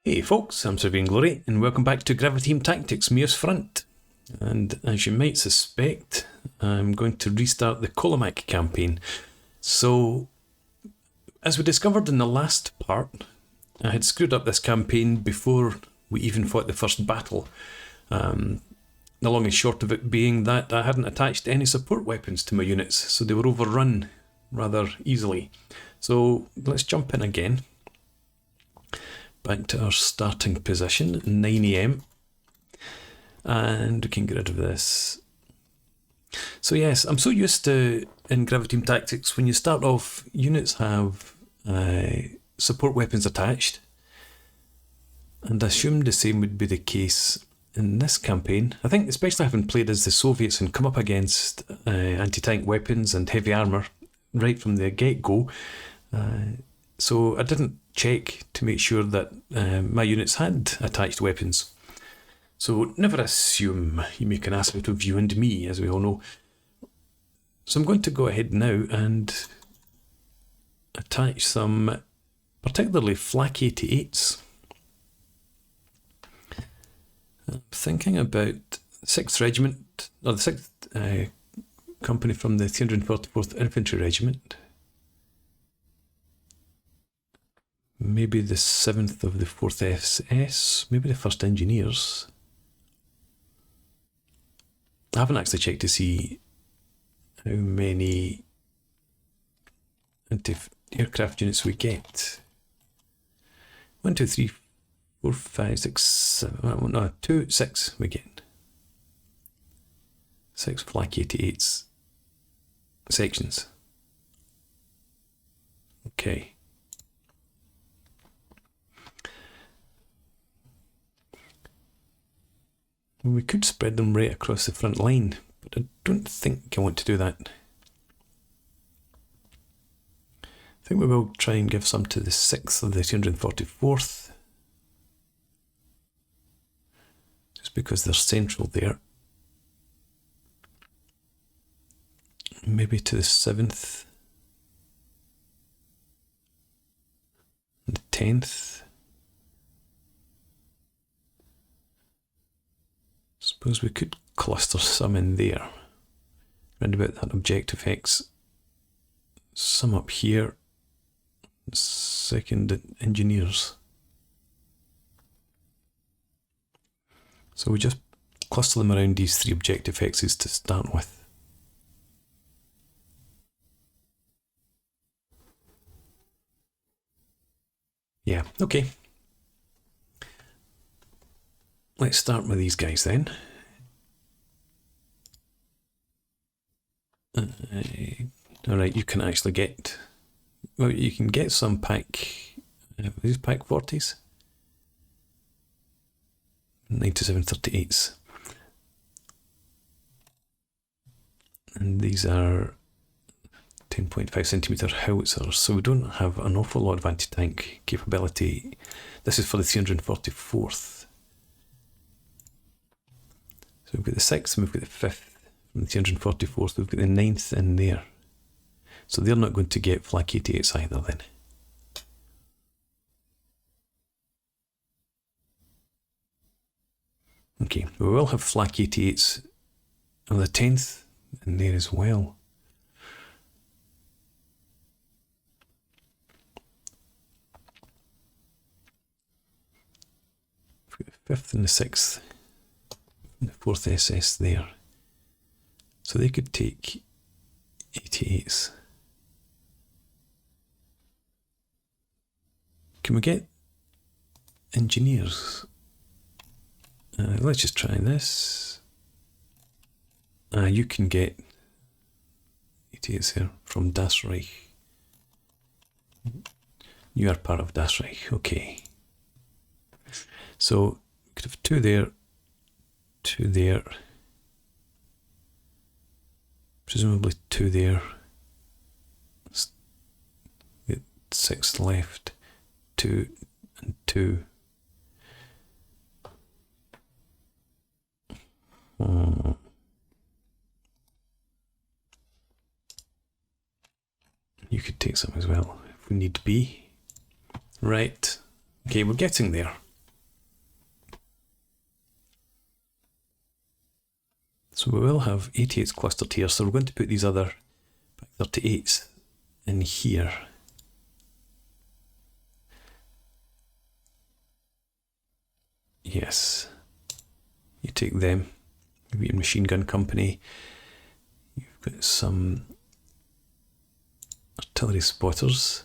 Hey folks, I'm Sir Glory, and welcome back to Graviteam Tactics Mears Front. And as you might suspect, I'm going to restart the Kolomak campaign. So, as we discovered in the last part, I had screwed up this campaign before we even fought the first battle. The long and short of it being that I hadn't attached any support weapons to my units, so they were overrun rather easily. So let's jump in again. Back to our starting position, 9 AM. And we can get rid of this. So yes, I'm so used to, in Graviteam Tactics, when you start off, units have support weapons attached. And I assumed the same would be the case in this campaign. I think, especially having played as the Soviets and come up against anti-tank weapons and heavy armour right from the get-go, so I didn't check to make sure that my units had attached weapons. So never assume. You make an ass out of you and me, as we all know. So I'm going to go ahead now and attach some particularly Flak 88s. I'm thinking about 6th Regiment, or the 6th company from the 344th Infantry Regiment. Maybe the 7th of the 4th SS, maybe the 1st Engineers. I haven't actually checked to see how many anti-aircraft units we get. 1, 2, 3, 4, 5, 6, 7, no, 2, 6 we get. 6 Flak 88s sections. Okay. We could spread them right across the front line, but I don't think I want to do that. I think we will try and give some to the 6th of the 244th. Just because they're central there. Maybe to the 7th. And the 10th. Suppose we could cluster some in there. Round about that objective X. Some up here. 2nd Engineers. So we just cluster them around these 3 objective X's to start with. Yeah, okay. Let's start with these guys then. Alright, you can actually get... Well, you can get some pack... these pack 40s? 9738s. And these are 10.5 centimetre howitzers, so we don't have an awful lot of anti-tank capability. This is for the 344th. So we've got the 6th and we've got the 5th from the 244th, we've got the 9th in there. So they're not going to get Flak 88s either then. Okay, we will have Flak 88s on the 10th in there as well. We've got the 5th and the 6th. The 4th SS there. So they could take 88s. Can we get Engineers? Let's just try this. You can get 88s here from Das Reich. You are part of Das Reich, okay. So we could have 2 there. 2 there, presumably 2 there, 6 left, 2 and 2. You could take some as well if we need be. Right, okay, we're getting there. So we will have 88s clustered here, so we're going to put these other 38s in here. Yes, you take them. Maybe your machine gun company. You've got some artillery spotters.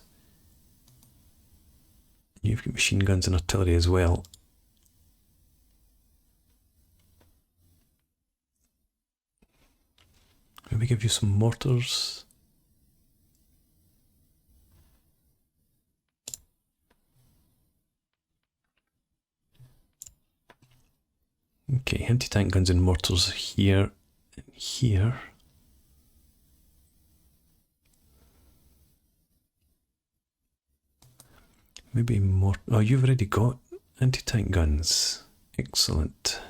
You've got machine guns and artillery as well. Maybe give you some mortars. Okay, anti-tank guns and mortars here and here. Maybe more. Oh, you've already got anti-tank guns. Excellent.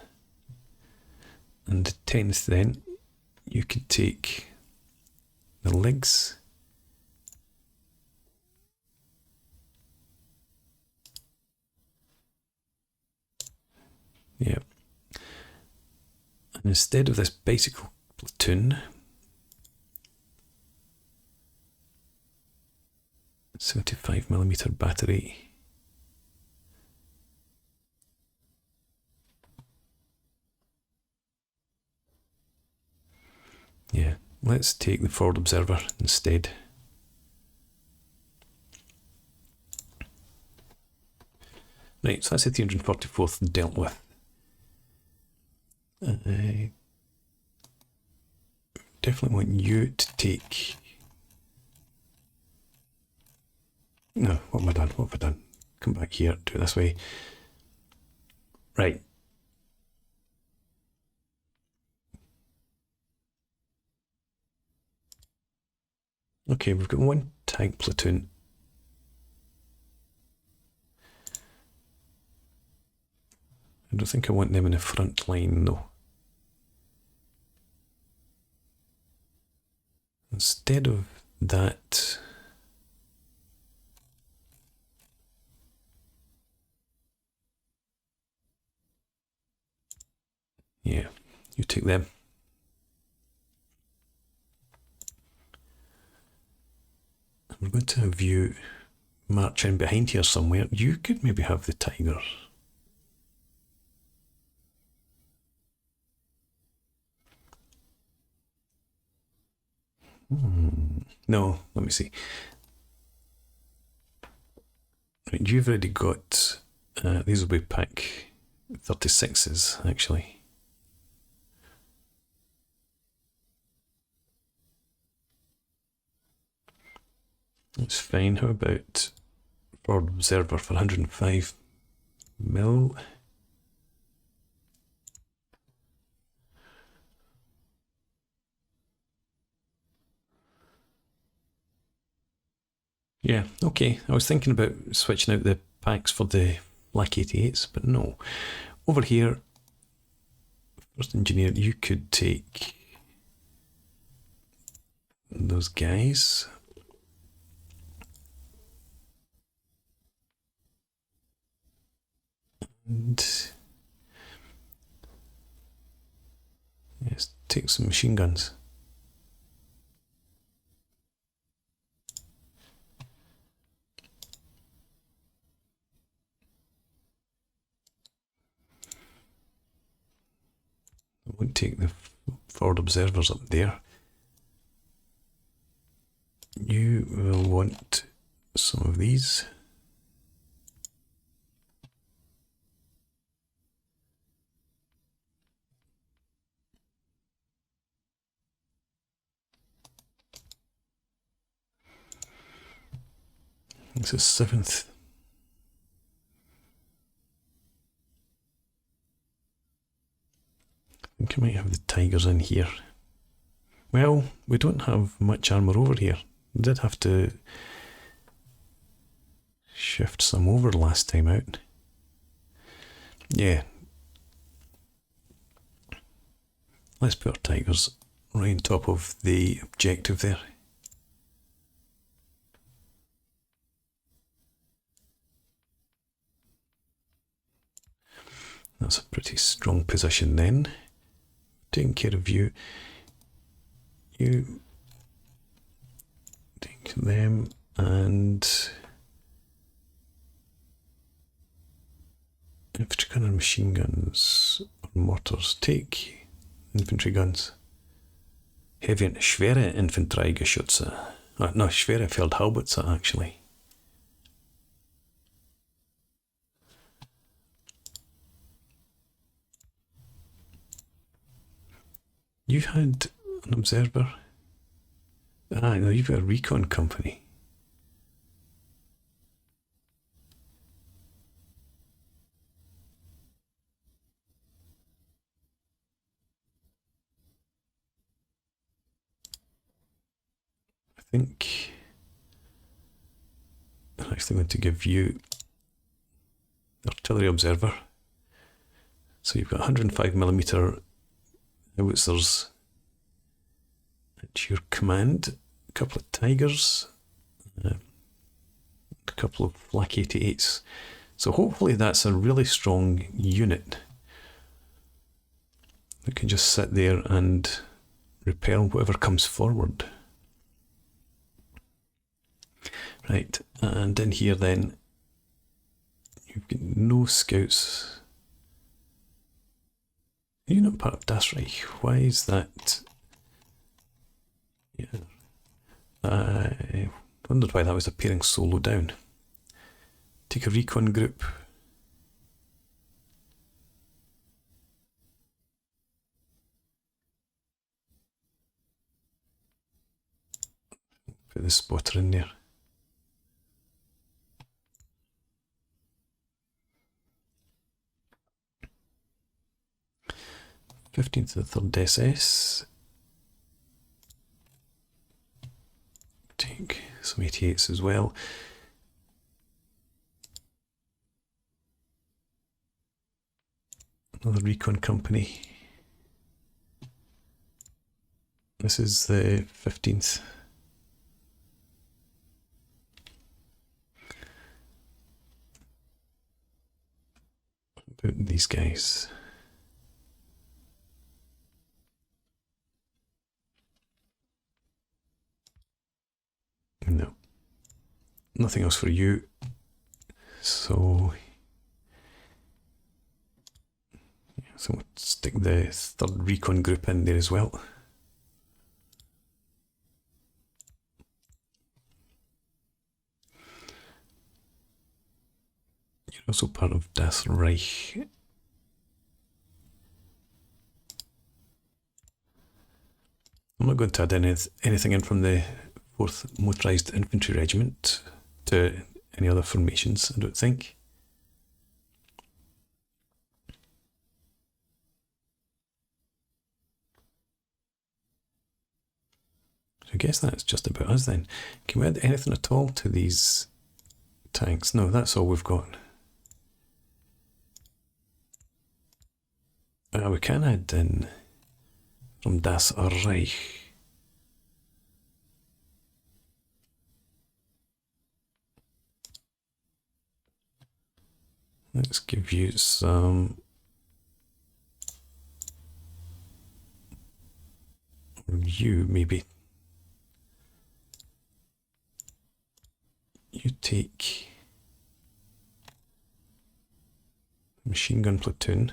And the 10th then, you could take the legs. Yeah. And instead of this bicycle platoon, 75mm battery. Yeah, let's take the forward observer instead. Right, so that's the 344th dealt with. I definitely want you to take... No, what have I done? What have I done? Come back here, do it this way. Right. Okay, we've got one tank platoon. I don't think I want them in the front line though. Instead of that, yeah, you take them. We're going to have you march in behind here somewhere. You could maybe have the Tigers. No, let me see. Right, you've already got, these will be pack 36s actually. That's fine. How about forward observer for 105mm? Yeah, okay. I was thinking about switching out the packs for the Flak 88s, but no. Over here, first engineer, you could take those guys. And yes, take some machine guns. I won't take the forward observers up there. You will want some of these. This is 7th. I think I might have the Tigers in here. Well, we don't have much armour over here. We did have to shift some over last time out. Yeah. Let's put our Tigers right on top of the objective there. That's a pretty strong position then. taking care of you. You take them, and infantry gun and machine guns or mortars. Take infantry guns. Heavy and schwere Infanteriegeschütze. No, schwere Feldhaubitze actually. You had an observer. Ah, no, you've got a recon company. I think I'm actually going to give you artillery observer. So you've got 105mm howitzers at your command, a couple of Tigers, a couple of Flak 88s. So hopefully that's a really strong unit that can just sit there and repel whatever comes forward. Right, and in here then, you've got no scouts. You're not part of Das Reich. Why is that? Yeah. I wondered why that was appearing so low down. Take a recon group. Put the spotter in there. Fifteenth to the 3rd SS. Take some 88s as well. Another recon company. This is the 15th. What about these guys? No. Nothing else for you. So we'll stick the 3rd recon group in there as well. You're also part of Das Reich. I'm not going to add anything in from the 4th Motorised Infantry Regiment to any other formations, I don't think. So I guess that's just about us then. Can we add anything at all to these tanks? No, that's all we've got. We can add in from Das Reich. Let's give you some. Or you maybe. You take machine gun platoon.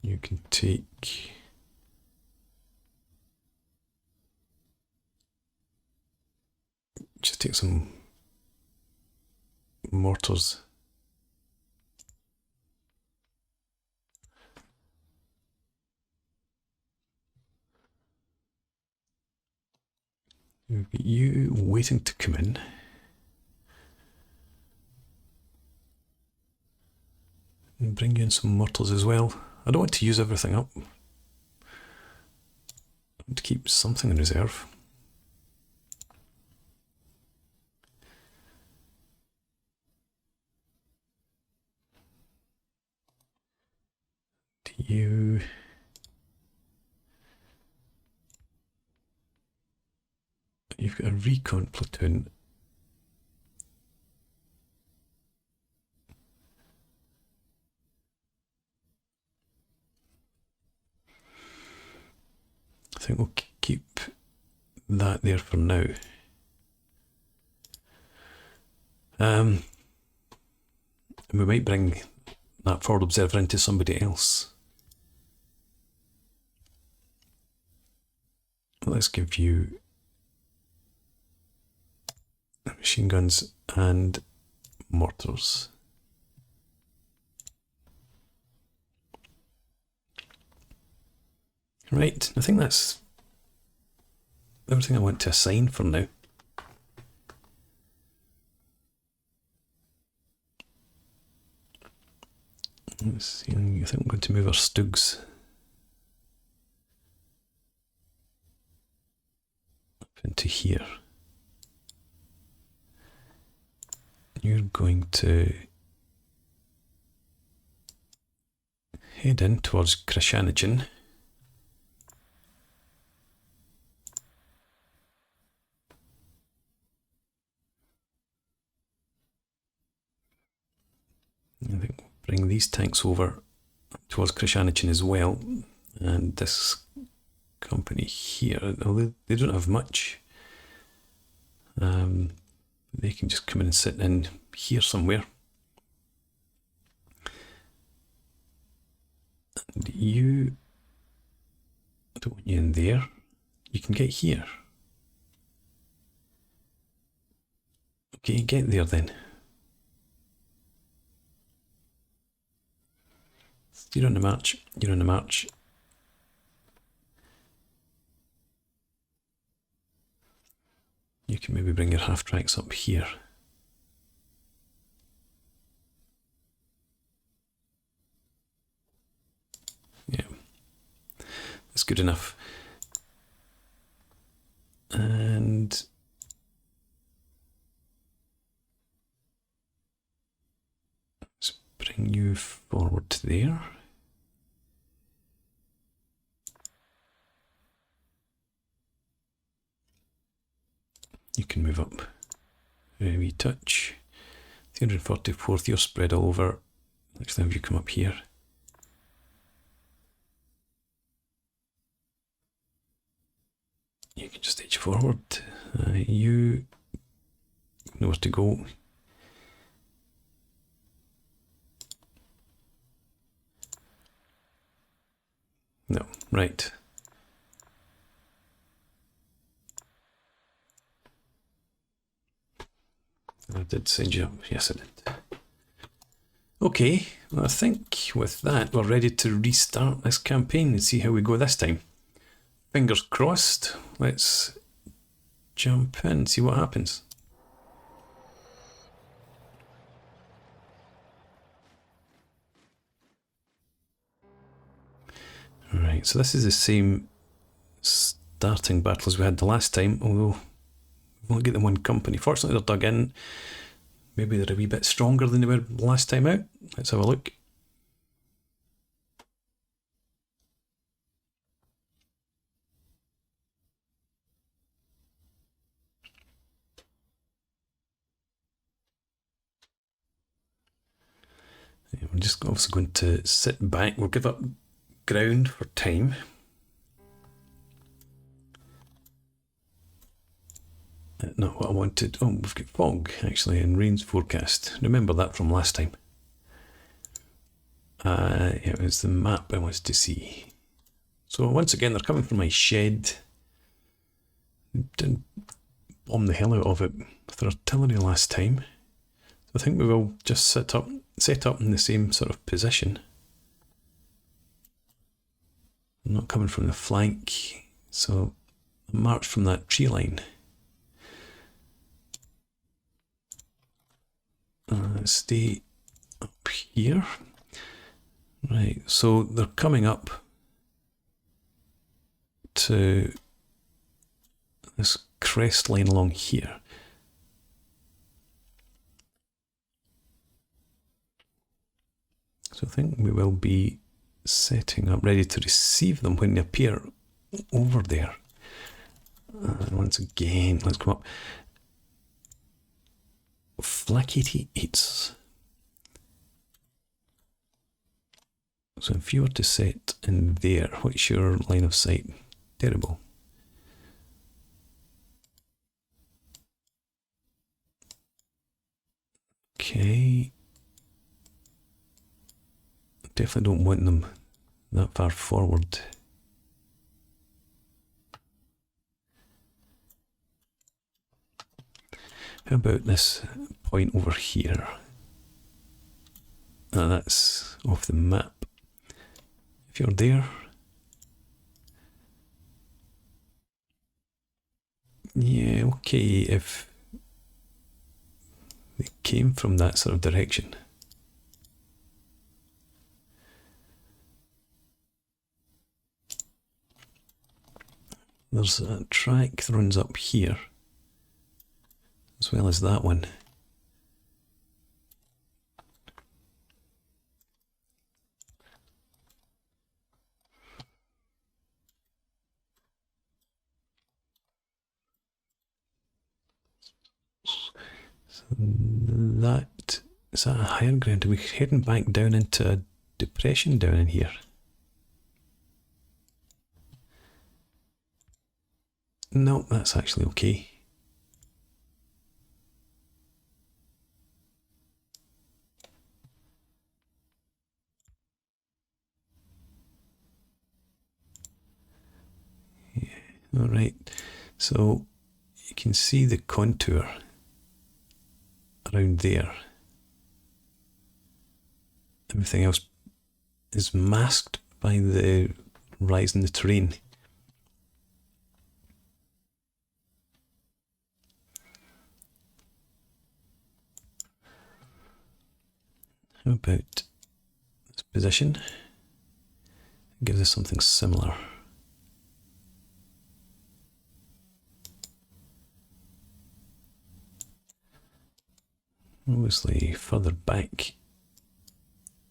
You can take just take some mortars. We've got you waiting to come in. And bring you in some mortars as well. I don't want to use everything up. I want to keep something in reserve. You've got a recon platoon. think we'll keep that there for now. We might bring that forward observer into somebody else. Let's give you machine guns and mortars. Right, I think that's everything I want to assign for now. Let's see, I think I'm going to move our Stugs up into here. You're going to head in towards Krashanichin. I think we'll bring these tanks over towards Krashanichin as well, and this company here, although they don't have much, they can just come in and sit in here somewhere. And you, I don't want you in there, you can get here. Okay, get there then. You're on the march, you're on the march. You can maybe bring your half tracks up here. Yeah, that's good enough. And let's bring you forward there. You can move up a wee touch. 344th, you're spread all over. Next time you come up here. You can just edge forward. You know where to go. No, right. I did send you, yes I did. Okay, well I think with that we're ready to restart this campaign and see how we go this time. Fingers crossed, let's jump in and see what happens. Right, so this is the same starting battle as we had the last time, although we've only got the one company. Fortunately they're dug in. Maybe they're a wee bit stronger than they were last time out. Let's have a look. We're just also going to sit back. We'll give up ground for time. Not what I wanted. Oh, we've got fog actually in rain's forecast. Remember that from last time. Yeah, it was the map I wanted to see. So once again, they're coming from my shed. Didn't bomb the hell out of it with artillery last time. So I think we will just set up in the same sort of position. I'm not coming from the flank, so march from that tree line. Stay up here. Right, so they're coming up to this crest line along here. So I think we will be setting up ready to receive them when they appear over there. And once again, let's come up. Flak 88s. So if you were to set in there, what's your line of sight? Terrible. Okay. Definitely don't want them that far forward. How about this point over here? That's off the map. If you're there, yeah, okay, if they came from that sort of direction. There's a track that runs up here, as well as that one. So that is that a higher ground? Are we heading back down into a depression down in here? No, that's actually okay. Yeah, all right. So you can see the contour around there. Everything else is masked by the rise in the terrain. How about this position? It gives us something similar. Obviously, further back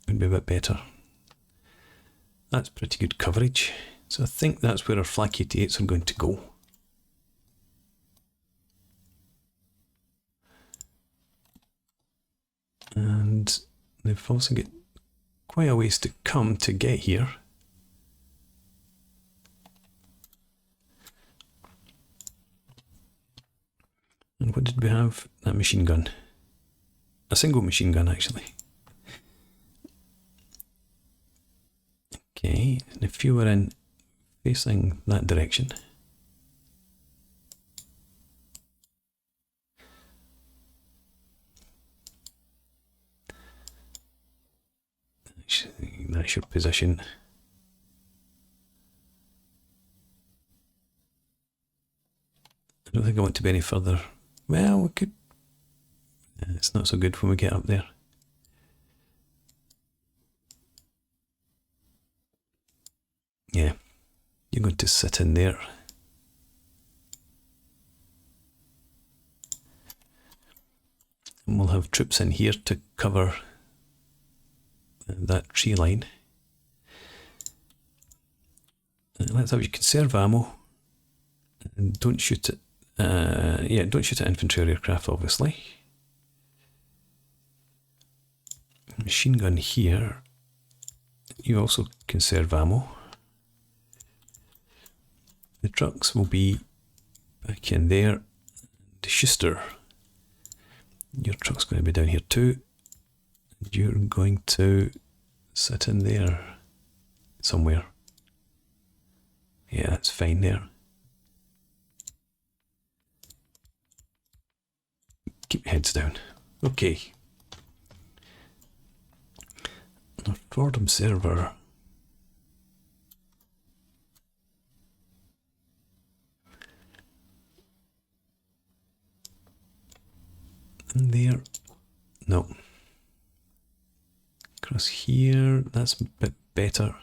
would be a bit better. That's pretty good coverage. So I think that's where our Flak 88s are going to go. And they've also got quite a ways to come to get here. And what did we have? That machine gun. A single machine gun, actually. Okay, and if you were in facing that direction, that's your position. I don't think I want to be any further. Well, we could. It's not so good when we get up there. Yeah, you're going to sit in there. And we'll have troops in here to cover that tree line. Let's have you conserve ammo. And don't shoot it. Yeah, don't shoot at infantry or aircraft, obviously. Machine gun here. You also conserve ammo. The trucks will be back in there. The Schuster. Your truck's going to be down here too. And you're going to sit in there somewhere. Yeah, that's fine there. Keep your heads down. Okay. Our forward observer. In there. No. Across here. That's a bit better.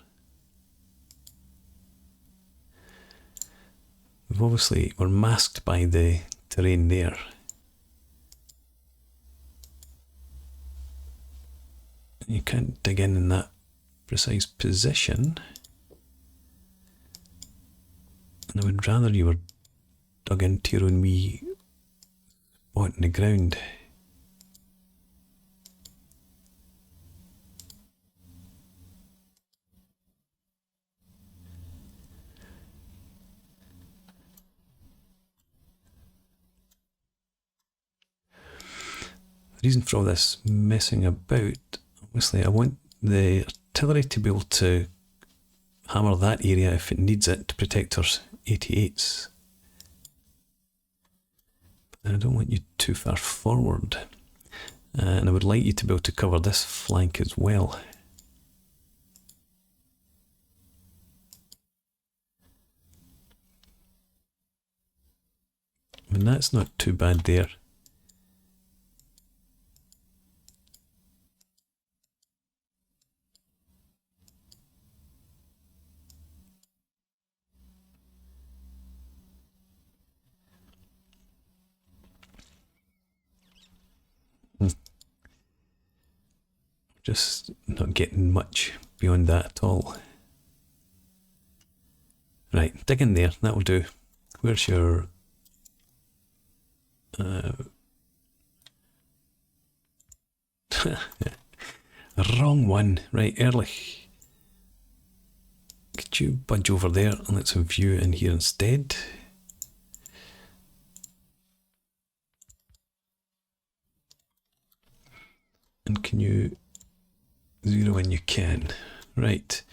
We're masked by the terrain there. You can't dig in that precise position. And I would rather you were dug into your own wee spot in the ground. reason for all this messing about, obviously I want the artillery to be able to hammer that area if it needs it to protect our 88s. But I don't want you too far forward. And I would like you to be able to cover this flank as well. I mean, that's not too bad there. Just not getting much beyond that at all. Right, dig in there, that'll do. Where's your... wrong one. Right, Ehrlich. Could you budge over there and let's have you in here instead? And can you zero in? You can. Right.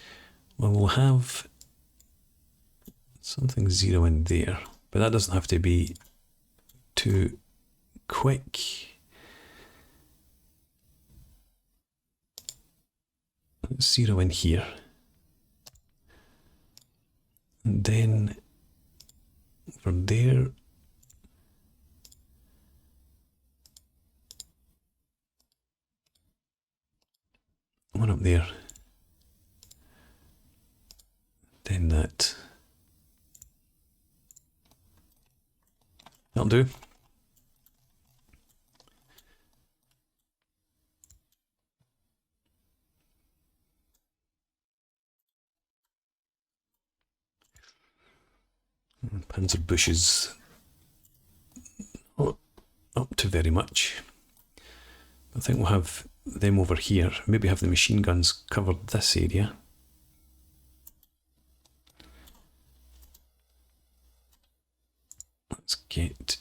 Well, we'll have something zero in there, but that doesn't have to be too quick. Let's zero in here. And then from there, one up there, then that. That'll do. Panzer bushes not up to very much. I think we'll have them over here. Maybe have the machine guns cover this area. Let's get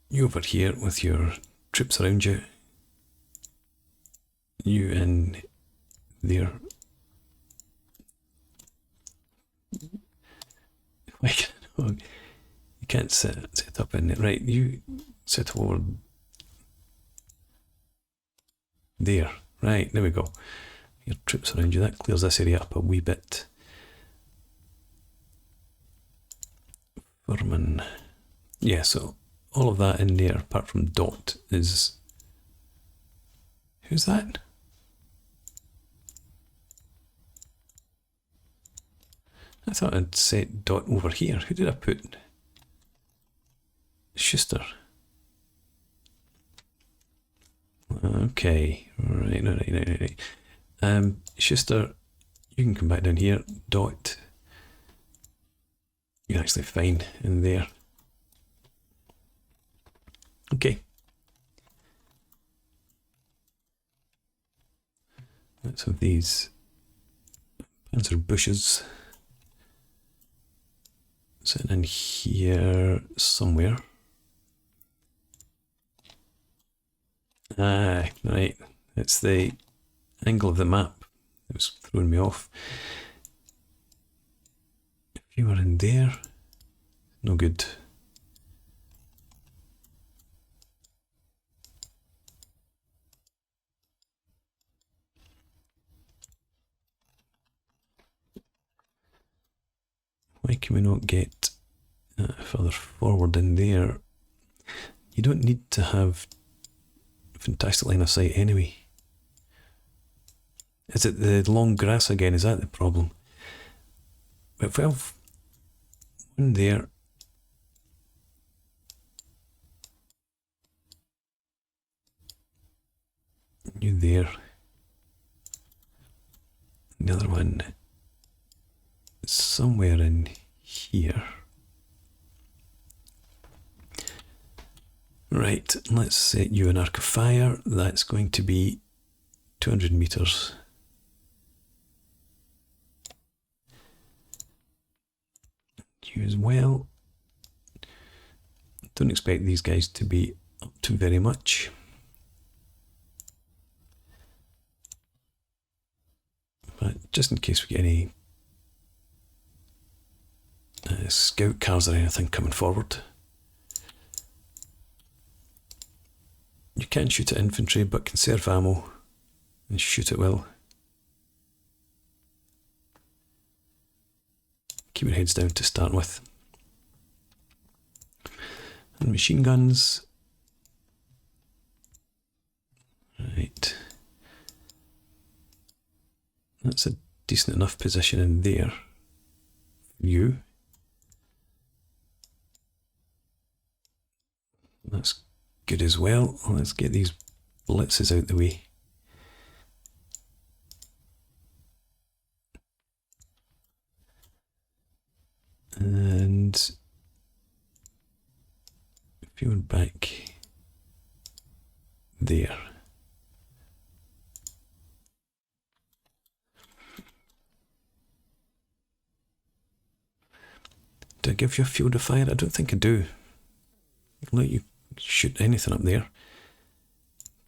you over here with your troops around you. You in there. You can't set up in it. Right, you set over there. Right, there we go. Your troops around you. That clears this area up a wee bit. Furman. Yeah, so all of that in there, apart from Dot, is... Who's that? I thought I'd set Dot over here. Who did I put? Schuster. Okay, right. Schuster, you can come back down here. Dot, you're actually fine in there. Okay. Let's have these panzer bushes sitting in here somewhere. Ah, right. It's the angle of the map that was throwing me off. If you were in there, no good. Why can we not get further forward in there? You don't need to have fantastic line of sight anyway. Is it the long grass again? Is that the problem? But if we have one there, you there, the other one somewhere in here. Right, let's set you an arc of fire. That's going to be 200 meters. You as well. Don't expect these guys to be up to very much. just in case we get any scout cars or anything coming forward. You can shoot at infantry, but conserve ammo and shoot at will. Keep your heads down to start with. And machine guns. Right. That's a decent enough position in there. You. That's good as well. Let's get these blitzes out the way. And if you went back there. Do I give you a field of fire? I don't think I do. I'll let you shoot anything up there.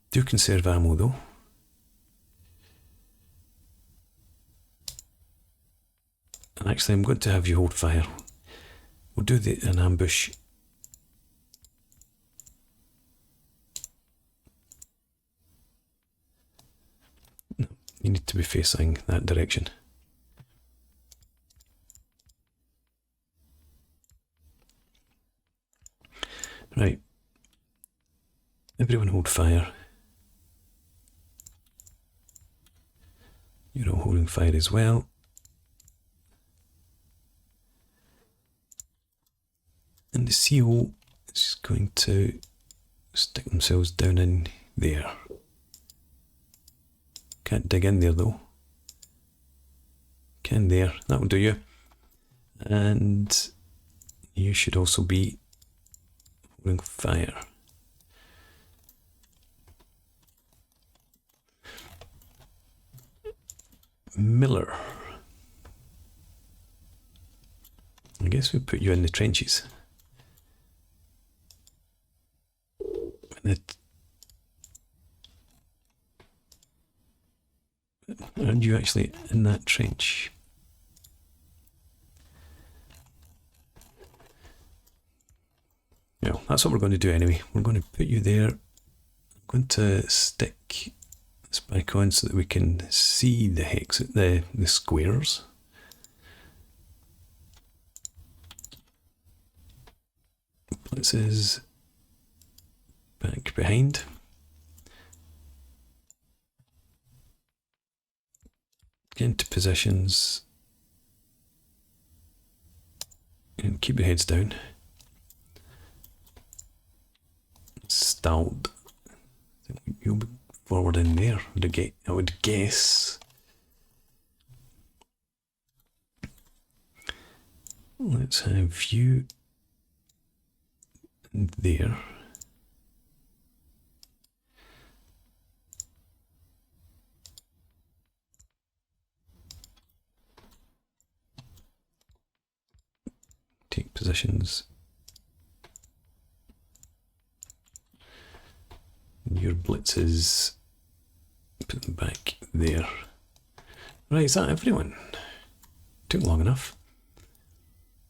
Do conserve ammo though. And actually I'm going to have you hold fire. We'll do an ambush. No, you need to be facing that direction. Right. Everyone hold fire. You're all holding fire as well. And the CO is going to stick themselves down in there. Can't dig in there though. Can there, that will do you. And you should also be holding fire. Miller. I guess we put you in the trenches. And you actually in that trench. Yeah, that's what we're going to do anyway. We're going to put you there. I'm going to stick this back on so that we can see the hex, the squares. Blitzes back behind. Get into positions and keep your heads down. Stalled. I think you'll be forward in there. I would guess. Let's have you there. Take positions. Your blitzes, put them back there. Right, is that everyone? Took long enough.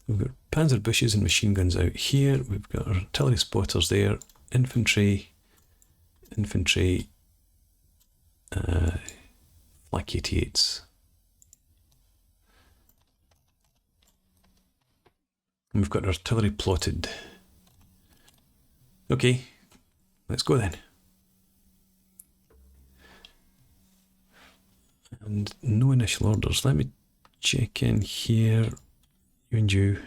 We've got panzer bushes and machine guns out here. We've got artillery spotters there. Infantry, Flak 88s. And we've got artillery plotted. Okay, let's go then. And no initial orders. Let me check in here. You and you.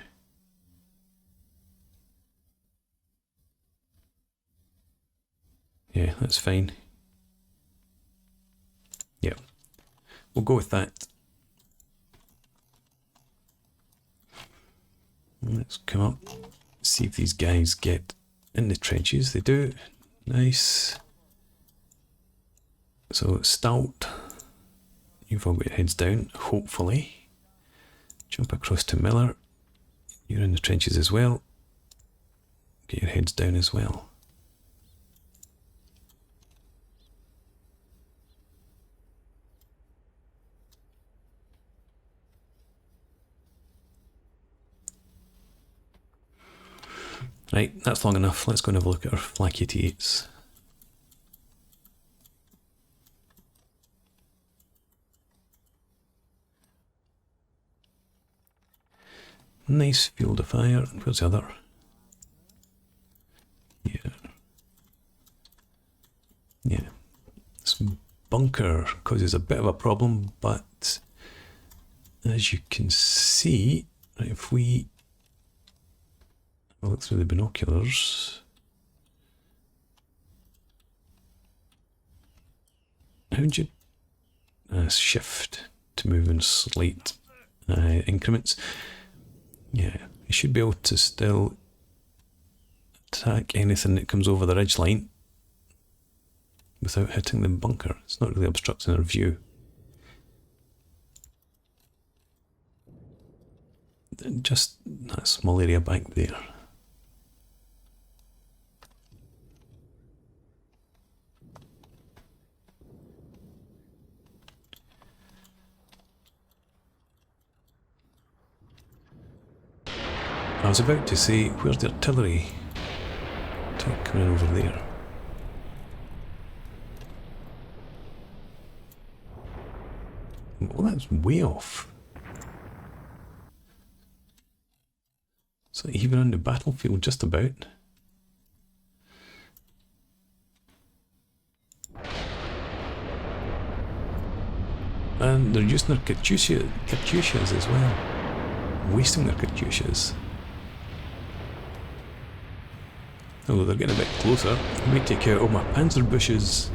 Yeah, that's fine. Yeah, we'll go with that. Let's come up, see if these guys get in the trenches. They do. Nice. So, stout. You've all got your heads down, hopefully. Jump across to Miller. You're in the trenches as well. Get your heads down as well. Right, that's long enough. Let's go and have a look at our Flak 88s. Nice field of fire. Where's the other? Here. Yeah. This bunker causes a bit of a problem, but as you can see, if we look through the binoculars, how would you shift to move in slight increments? Yeah, you should be able to still attack anything that comes over the ridge line without hitting the bunker. It's not really obstructing our view. Just that small area back there. I was about to say, where's the artillery? Coming in over there. Well, that's way off. So even on the battlefield, just about. And they're using their Katyushas as well. Wasting their Katyushas. Although they're getting a bit closer. I might take out all my panzer bushes.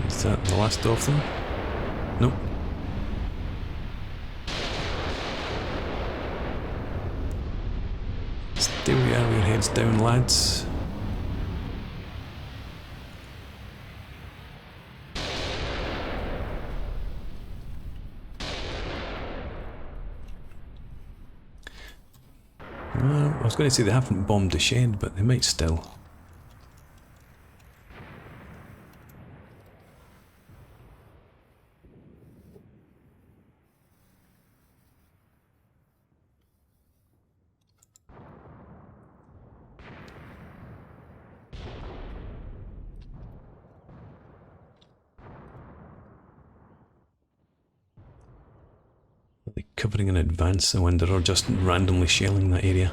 Is that the last of them? Nope. Stay where you are with your heads down, lads. Well, I was going to say they haven't bombed the shed, but they might still. Are they covering in advance, I wonder, or just randomly shelling that area?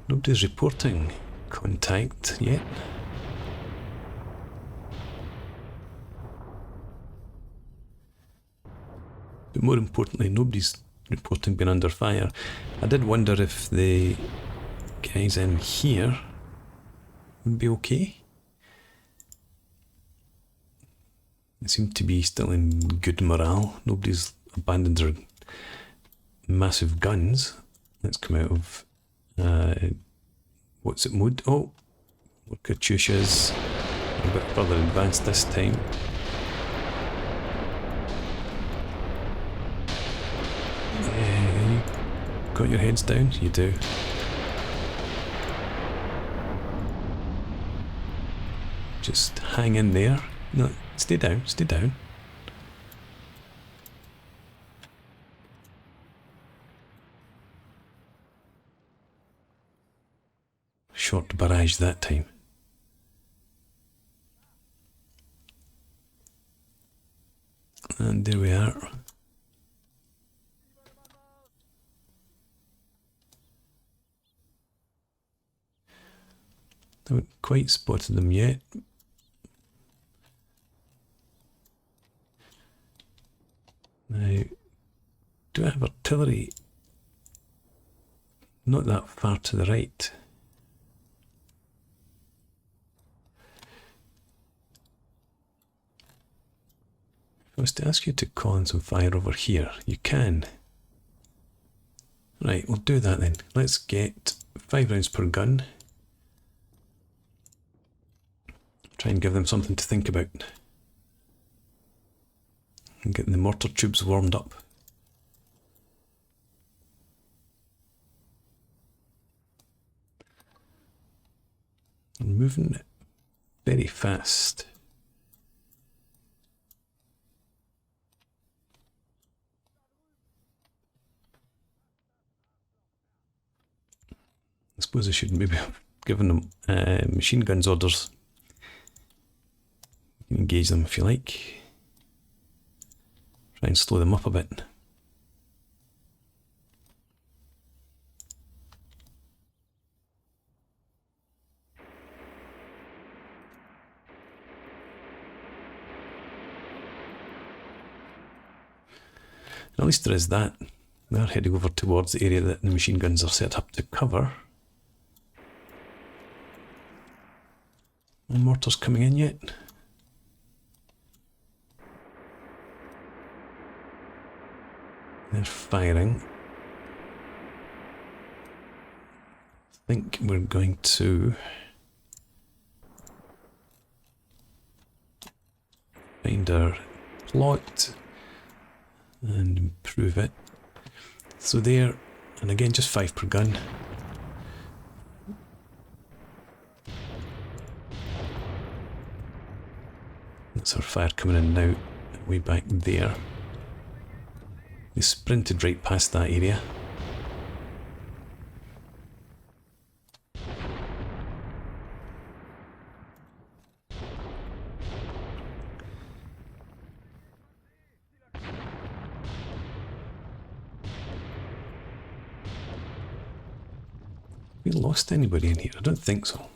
Nobody's reporting contact yet. But more importantly, nobody's reporting being under fire. I did wonder if the guys in here would be okay. They seem to be still in good morale. Nobody's abandoned their massive guns. Let's come out of what's it mode? Oh, Katyusha's a bit further advanced this time. You got your heads down? You do. Just hang in there. No, stay down, stay down. Short barrage that time. And there we are. Haven't quite spotted them yet. Now, do I have artillery? Not that far to the right. If I was to ask you to call in some fire over here, you can. Right, we'll do that then. Let's get 5 rounds per gun. Try and give them something to think about. And getting the mortar tubes warmed up. And moving very fast. I suppose I should maybe have given them machine guns orders. You can engage them if you like. Try and slow them up a bit. At least there is that. They're heading over towards the area that the machine guns are set up to cover. No mortars coming in yet. They're firing. I think we're going to find our plot and improve it. So there, and again just 5 per gun. That's our fire coming in now, way back there. They sprinted right past that area. We lost anybody in here? I don't think so.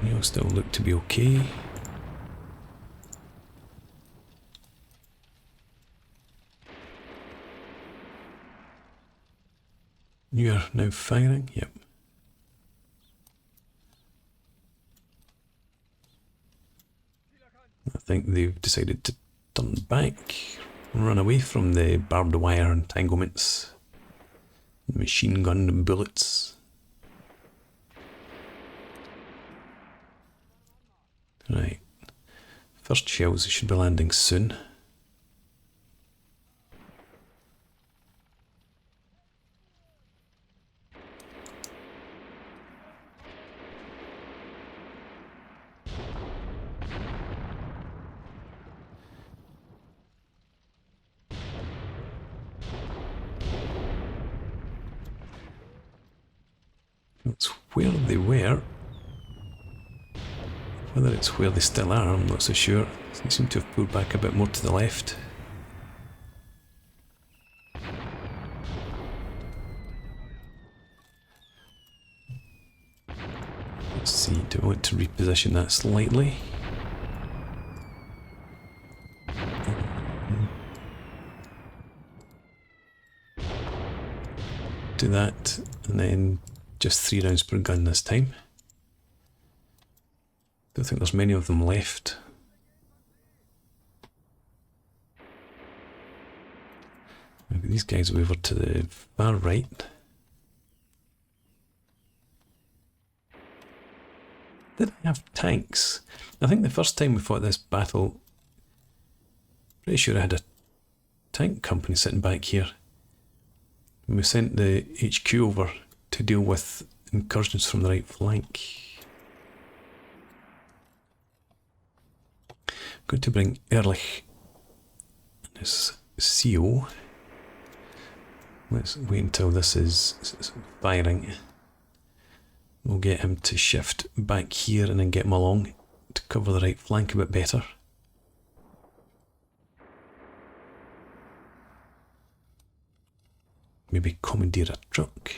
You all still look to be okay. You are now firing? Yep. I think they've decided to turn back, run away from the barbed wire entanglements, machine gun bullets. Right. First shells should be landing soon. That's where they were. Whether it's where they still are, I'm not so sure. They seem to have pulled back a bit more to the left. Let's see, do I want to reposition that slightly? Do that, and then just 3 rounds per gun this time. Don't think there's many of them left. Maybe these guys are over to the far right. Did I have tanks? I think the first time we fought this battle, pretty sure I had a tank company sitting back here. And we sent the HQ over to deal with incursions from the right flank. I'm going to bring Ehrlich and his CO. Let's wait until this is firing. We'll get him to shift back here and then get him along to cover the right flank a bit better. Maybe commandeer a truck.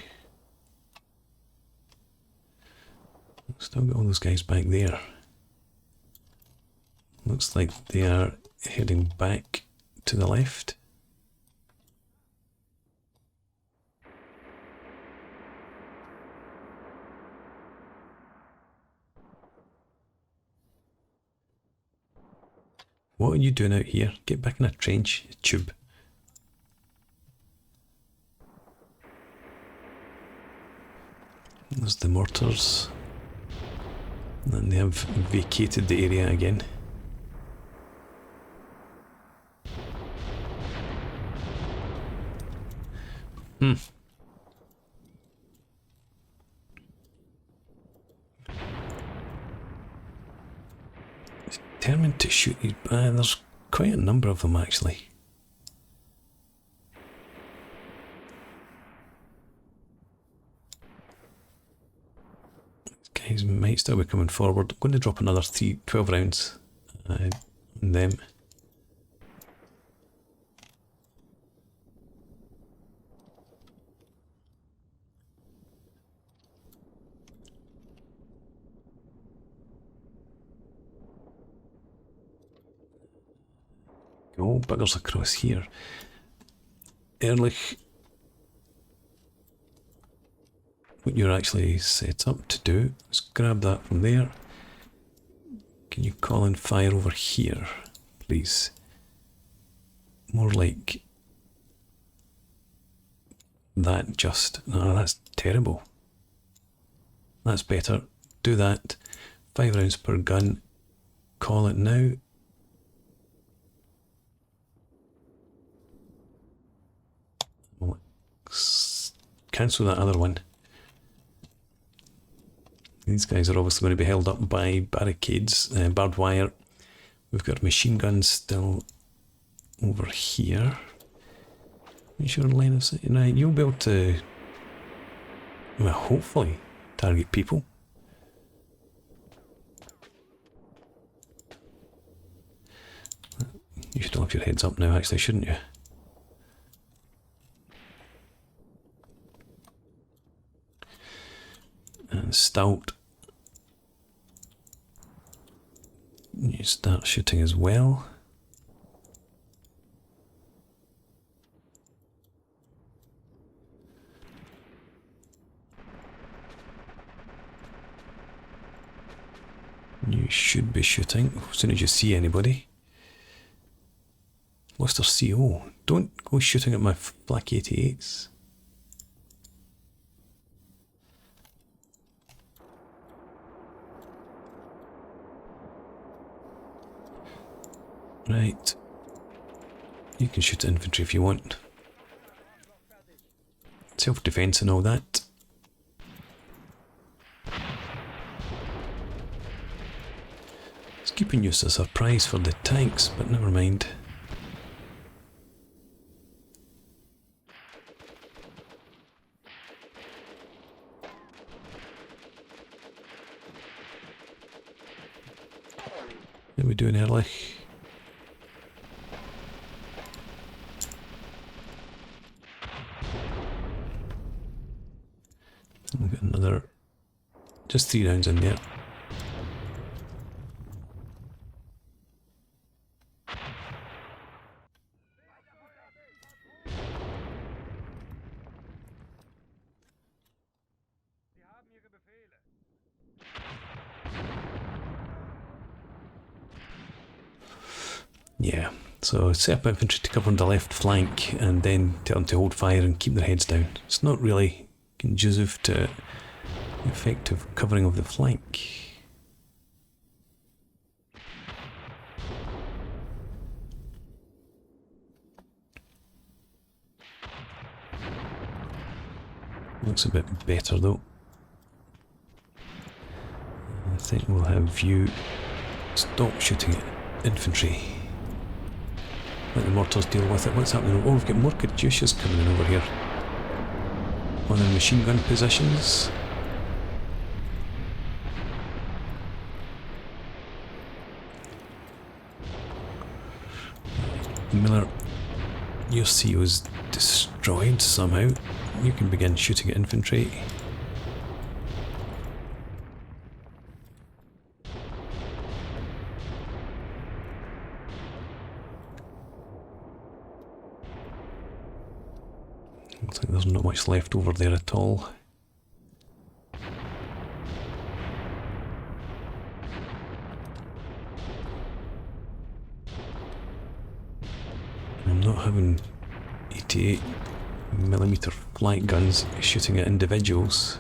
Still got all those guys back there. Looks like they are heading back to the left. What are you doing out here? Get back in a trench, tube. There's the mortars. And they have vacated the area again. Determined to shoot these. There's quite a number of them actually. These guys might still be coming forward. I'm going to drop another 12 rounds on them. Oh, buggers across here. Ehrlich, what you're actually set up to do is grab that from there. Can you call in fire over here, please? More like that just. No, that's terrible. That's better. Do that. 5 rounds per gun. Call it now. Cancel that other one. These guys are obviously going to be held up by barricades, barbed wire. We've got machine guns still over here. Make sure line of sight. Right, you'll be able to, well, hopefully target people. You should have your heads up now, actually, shouldn't you? And stout. You start shooting as well. You should be shooting as soon as you see anybody. Lost their CO. Don't go shooting at my Flak 88s. Right. You can shoot infantry if you want. Self-defense and all that. It's keeping you as a surprise for the tanks, but never mind. What are we doing, Ehrlich? We've got another, just 3 rounds in there. Yeah, so set up infantry to cover the left flank and then tell them to hold fire and keep their heads down. It's not really conducive to effective covering of the flank. Looks a bit better though. I think we'll have you stop shooting at infantry. Let the mortars deal with it. What's happening? Oh, we've got more Katyushas coming in over here. On the machine gun positions. Miller, your CO is destroyed somehow. You can begin shooting at infantry. Looks like there's not much left over there at all. I'm not having 88mm flight guns shooting at individuals.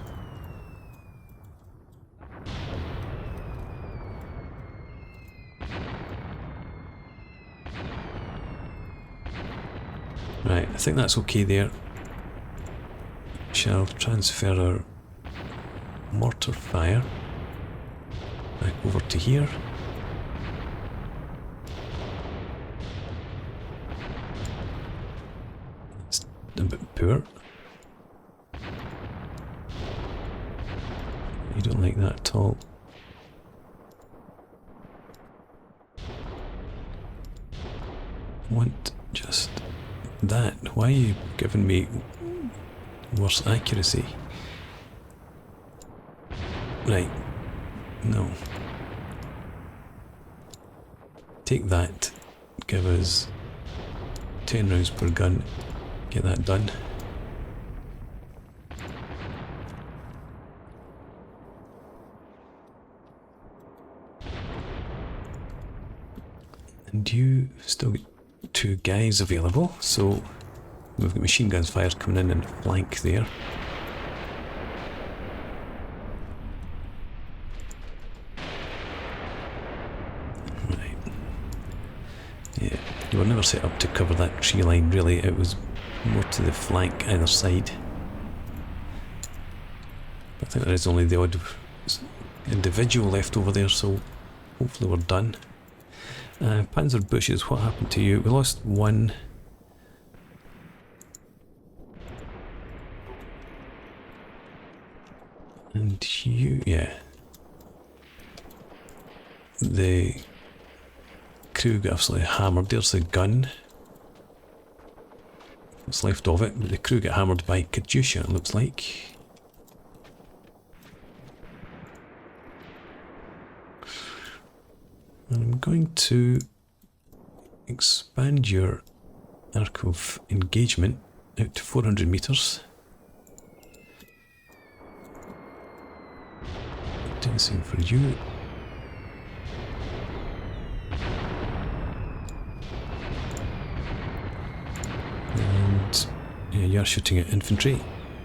Right, I think that's okay there. Shall transfer our mortar fire back over to here. It's a bit poor. You don't like that at all. I want just that. Why are you giving me worse accuracy? Right. No. Take that. Give us 10 rounds per gun. Get that done. And you still get 2 guys available, so we've got machine guns fire coming in and flank there. Right. Yeah, you were never set up to cover that tree line really, it was more to the flank either side. I think there is only the odd individual left over there, so hopefully we're done. Panzer bushes, what happened to you? We lost 1. And you, yeah. The crew got absolutely hammered. There's the gun. What's left of it, but the crew got hammered by Katyusha, it looks like. I'm going to expand your arc of engagement out to 400 meters. Do the same for you. And yeah, you're shooting at infantry,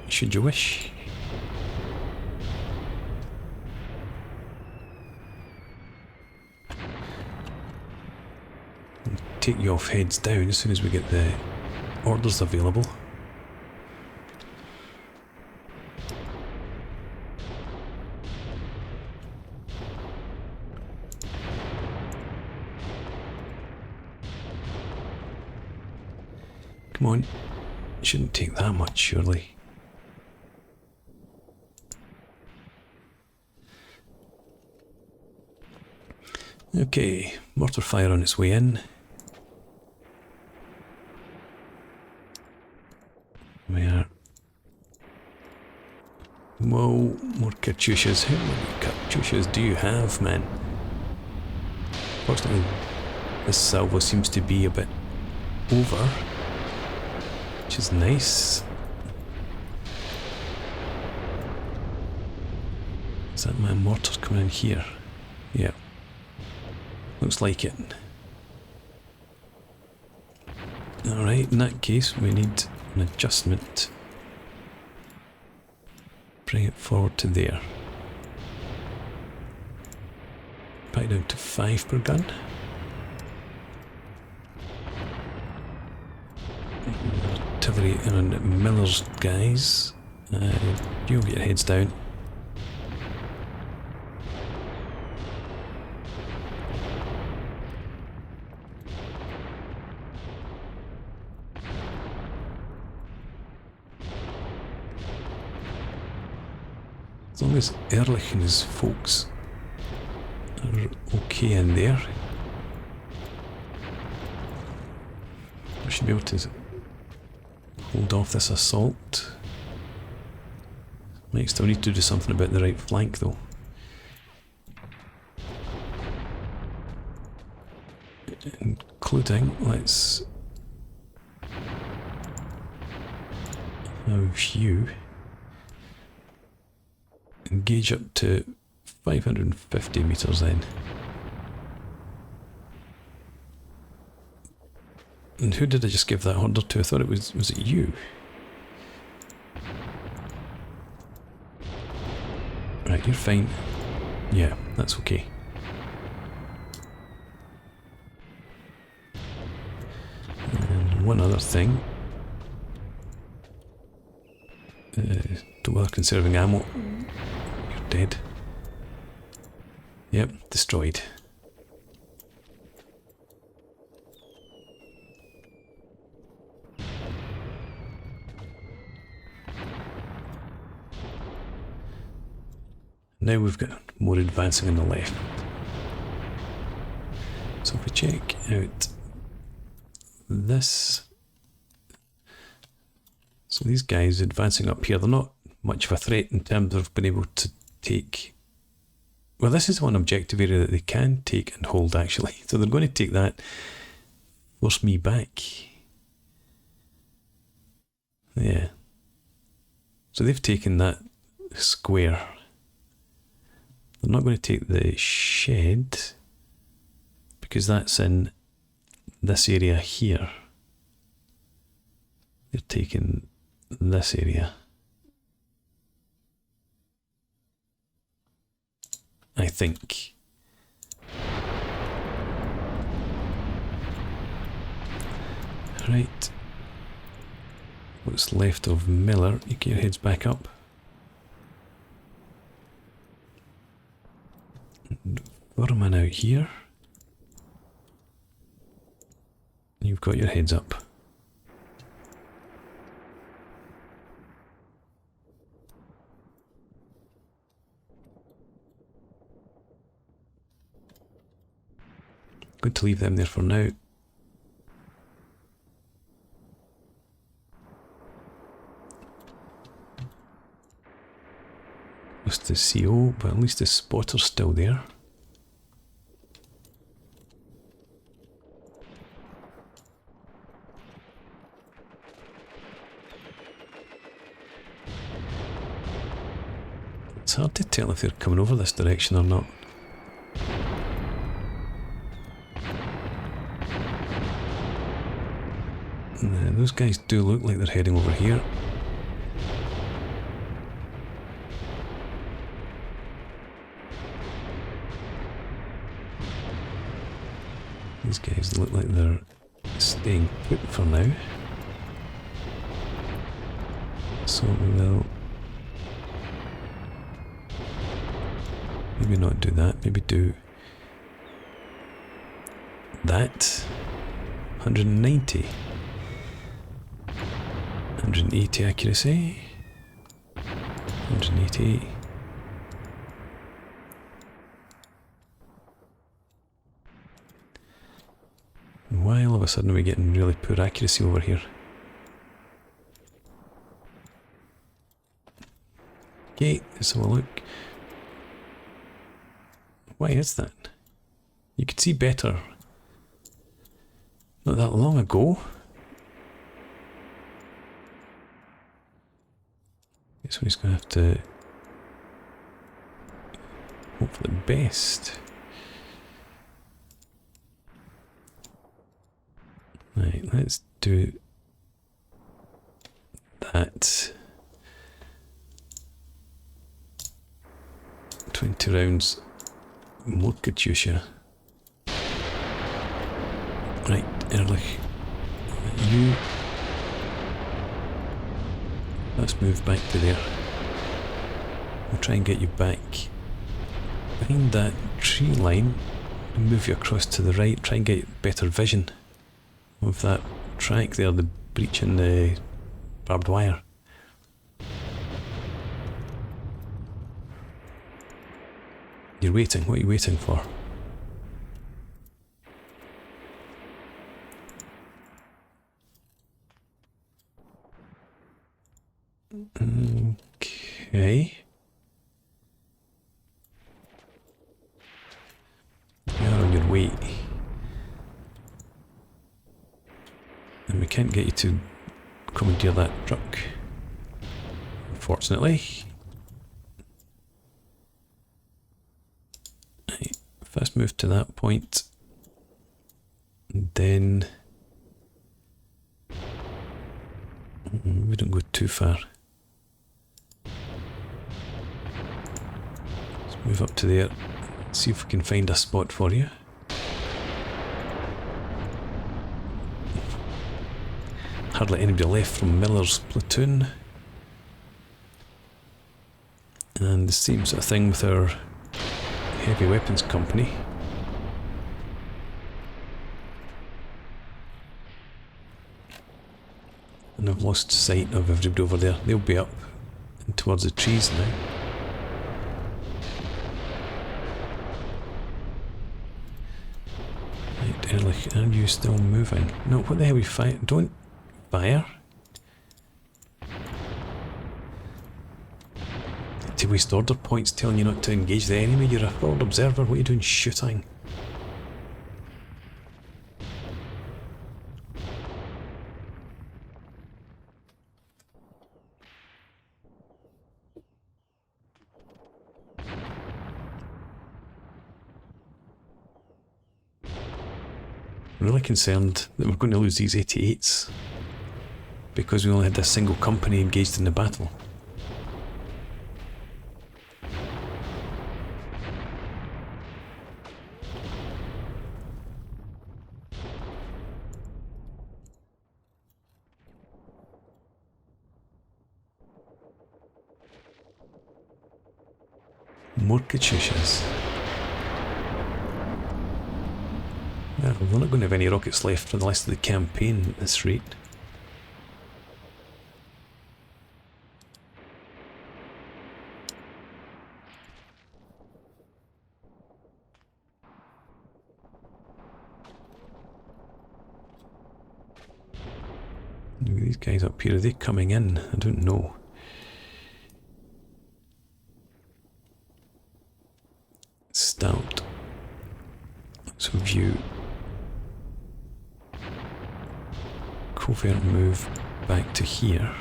should you wish. Take you off heads down as soon as we get the orders available. Come on, it shouldn't take that much surely. Okay, mortar fire on its way in. Where? Whoa, more Katyushas. How many Katyushas do you have, man? Fortunately, this salvo seems to be a bit over, which is nice. Is that my mortar coming in here? Yeah. Looks like it. Alright, in that case, we need an adjustment. Bring it forward to there. Back down to 5 per gun. Artillery and Miller's guys. You'll get your heads down. As long as Ehrlich and his folks are okay in there, we should be able to hold off this assault. Might still need to do something about the right flank though. Including, let's have you engage up to 550 meters then. And who did I just give that order to? I thought it was it you? Right, you're fine. Yeah, that's okay. And one other thing. Don't bother conserving ammo. You're dead. Yep, destroyed. Now we've got more advancing on the left. So if we check out this, so these guys advancing up here, they're not much of a threat in terms of being able to take, well, this is one objective area that they can take and hold actually, so they're going to take that, force me back. Yeah, so they've taken that square. They're not going to take the shed because that's in this area here. They're taking this area. I think. Right. What's left of Miller? You get your heads back up. Wehrmacht out here. You've got your heads up. Good to leave them there for now. Lost the CO, but at least the spotter's still there. It's hard to tell if they're coming over this direction or not. Those guys do look like they're heading over here. These guys look like they're staying put for now. So we will maybe not do that, maybe do that. 190. 180 accuracy. 180. Why all of a sudden are we getting really poor accuracy over here? Okay, let's have a look. Why is that? You could see better not that long ago. Guess we're just going to have to hope for the best. Right, let's do that. 20 rounds more Katyusha. Right, Ehrlich, you. Let's move back to there. We'll try and get you back behind that tree line and move you across to the right. Try and get better vision of that track there, the breach in the barbed wire. You're waiting. What are you waiting for? Okay. You're on your way. And we can't get you to commandeer that truck, unfortunately. Right, first move to that point, and then we don't go too far. Let's move up to there, see if we can find a spot for you. Hardly anybody left from Miller's platoon. And the same sort of thing with our heavy weapons company. And I've lost sight of everybody over there. They'll be up and towards the trees now. Right, Ehrlich, are you still moving? No, what the hell are we fighting? Don't fire. To waste order points telling you not to engage the enemy. You're a forward observer. What are you doing shooting? I'm really concerned that we're going to lose these 88s because we only had a single company engaged in the battle. More Katyushas. Well, we're not going to have any rockets left for the rest of the campaign at this rate. Look at these guys up here, are they coming in? I don't know. Stout. So view. Covert move back to here.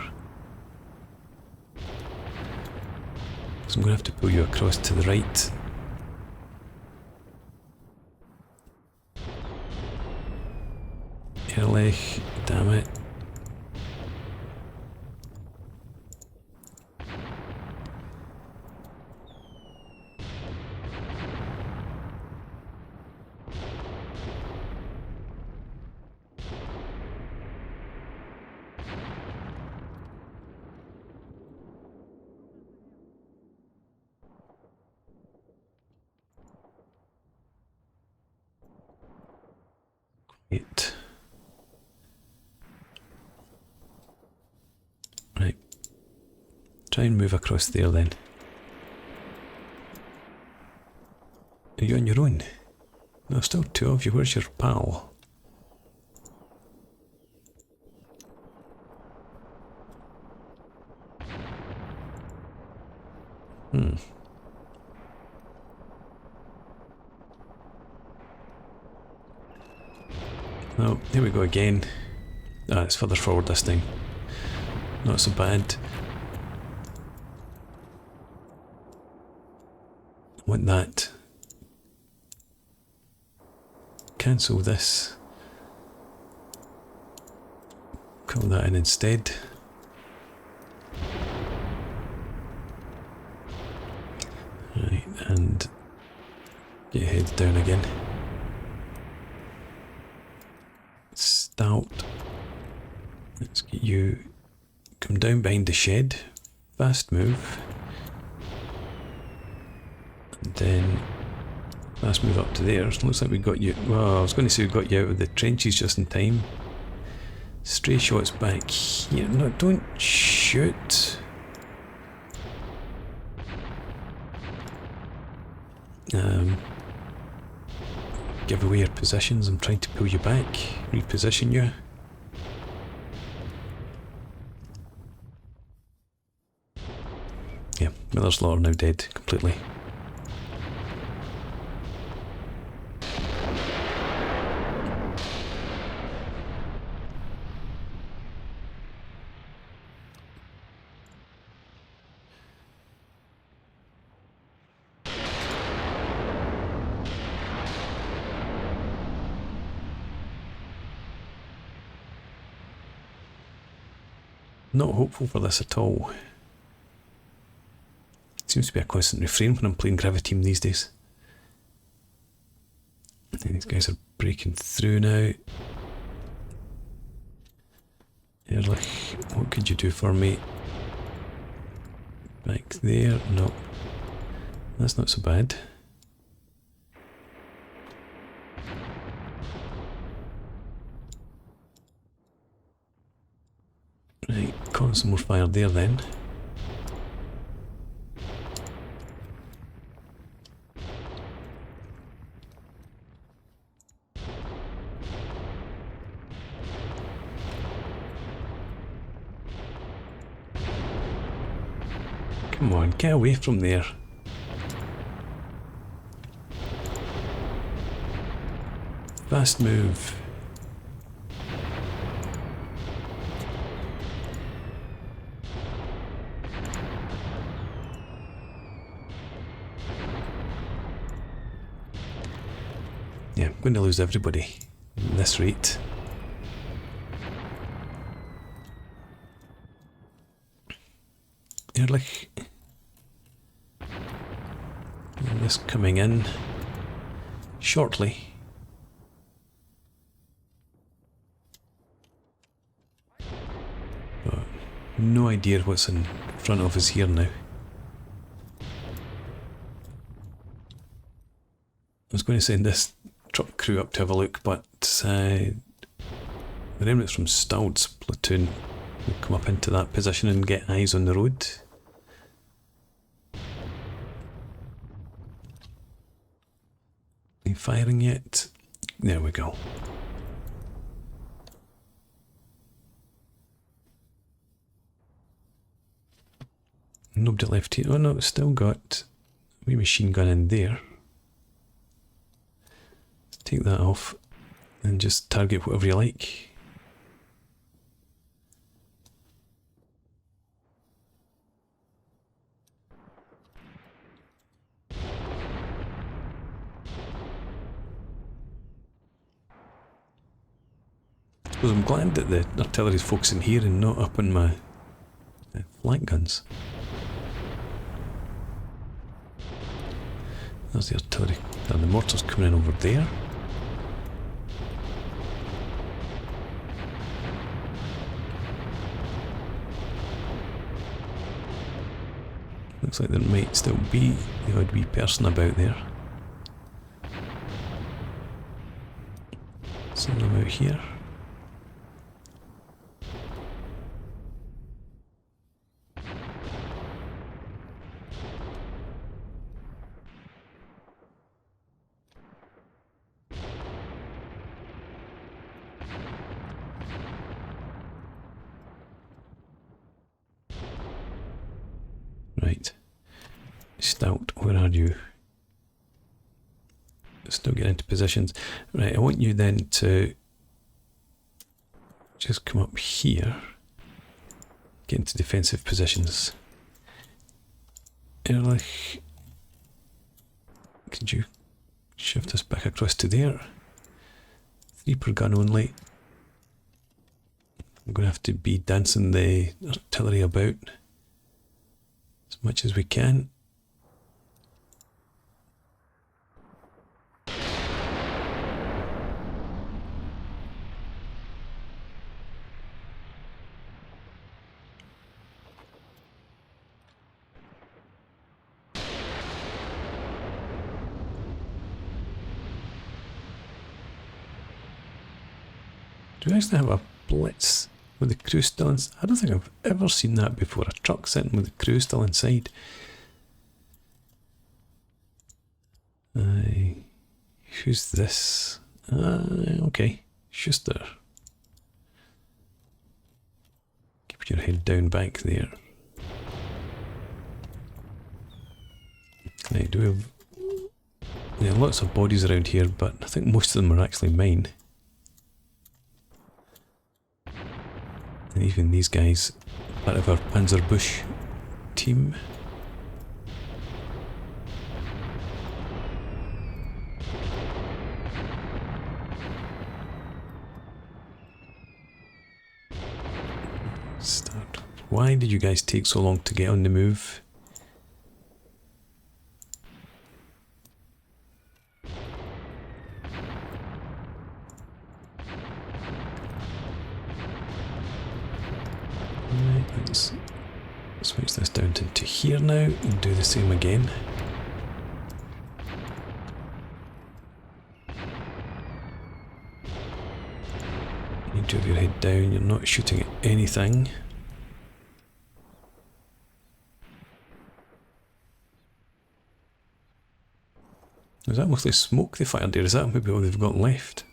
So I'm going to have to pull you across to the right. Ehrlich, damn it. Right. Try and move across there then. Are you on your own? No, still two of you. Where's your pal? Oh, here we go again. Ah, it's further forward this time. Not so bad. I want that. Cancel this. Call that in instead. Right, and get your heads down again. Stout. Let's get you. Come down behind the shed. Fast move. And then fast move up to there. Looks like we got you. Well, I was going to say we got you out of the trenches just in time. Stray shots back here. No, don't shoot. Give away your positions. I'm trying to pull you back, reposition you. Yeah, Miller's Law are now dead completely. Not hopeful for this at all. Seems to be a constant refrain when I'm playing Graviteam these days. And these guys are breaking through now. Ehrlich, what could you do for me? Back there, no. That's not so bad. Right, calling some more fire there then. Come on, get away from there. Fast move. Yeah, I'm going to lose everybody at this rate. Ehrlich. And this coming in shortly. But no idea what's in front of us here now. I was going to send this truck crew up to have a look, but the remnants from Staud's platoon will come up into that position and get eyes on the road. Ain't firing yet. There we go. Nobody left here. Oh no, it's still got a wee machine gun in there. Take that off and just target whatever you like. Well, I'm glad that the artillery is focusing here and not up on my flank guns. There's the artillery, and the mortars coming in over there. Looks like there might still be the odd wee person about there. Send them out here. Right. Stout, where are you? Still getting into positions. Right, I want you then to just come up here. Get into defensive positions. Ehrlich, could you shift us back across to there? 3 per gun only. I'm going to have to be dancing the artillery about as much as we can. Do we actually have a blitz with the crew still inside? I don't think I've ever seen that before. A truck sitting with the crew still inside. Who's this? Okay, Schuster. Keep your head down back there. Right, do we have... Yeah, lots of bodies around here, but I think most of them are actually mine. And even these guys, part of our Panzerbusch team. Start. Why did you guys take so long to get on the move? Let's Switch this down into here now and do the same again. You need to have your head down, you're not shooting at anything. Is that mostly smoke they fired there? Is that maybe all they've got left?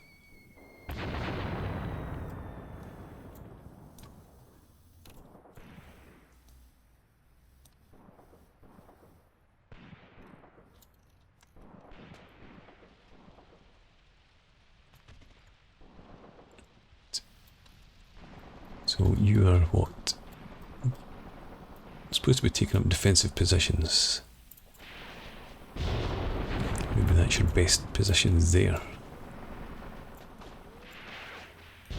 So you are what? Supposed to be taking up defensive positions. Maybe that's your best position there. I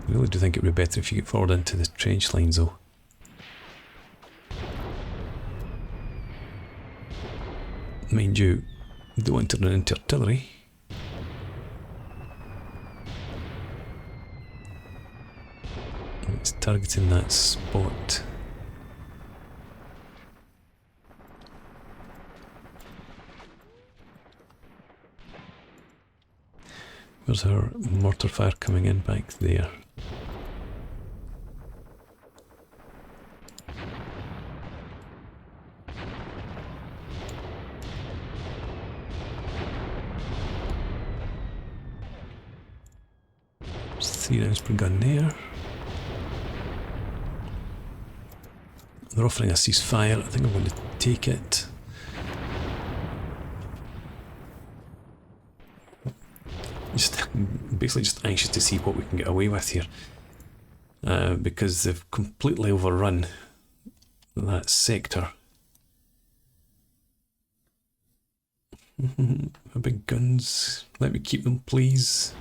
really do think it would be better if you get forward into the trench lines though. Mind you, you don't want to run into artillery. It's targeting that spot. Where's our mortar fire coming in back there? There's 3 rounds per gun there. They're offering a ceasefire. I think I'm going to take it. Basically just anxious to see what we can get away with here. Because they've completely overrun that sector. My big guns. Let me keep them, please.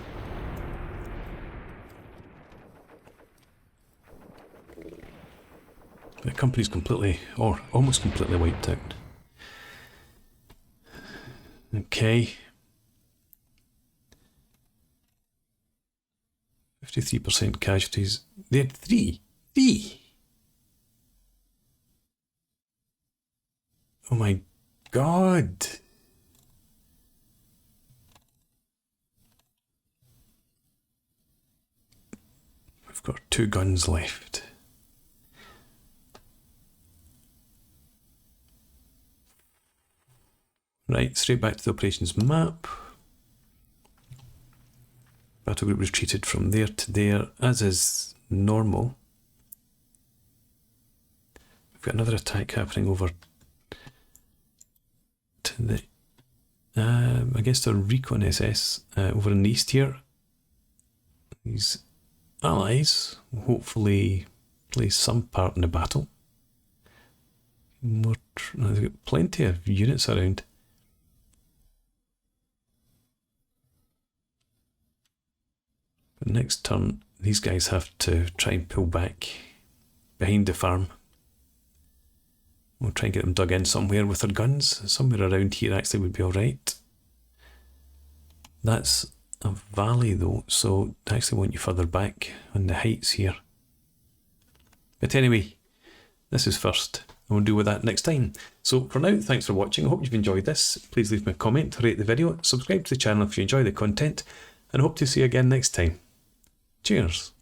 The company's completely, or almost completely wiped out. Okay. 53% casualties. They had 3. 3! Oh my god! We've got 2 guns left. Right, straight back to the operations map. Battle group retreated from there to there, as is normal. We've got another attack happening over to the against our Recon SS over in the east here. These allies will hopefully play some part in the battle. They've got plenty of units around. But next turn, these guys have to try and pull back behind the farm. We'll try and get them dug in somewhere with their guns. Somewhere around here actually would be alright. That's a valley though, so I actually want you further back on the heights here. But anyway, this is first, and we'll deal with that next time. So for now, thanks for watching. I hope you've enjoyed this. Please leave me a comment, rate the video, subscribe to the channel if you enjoy the content, and I hope to see you again next time. Cheers.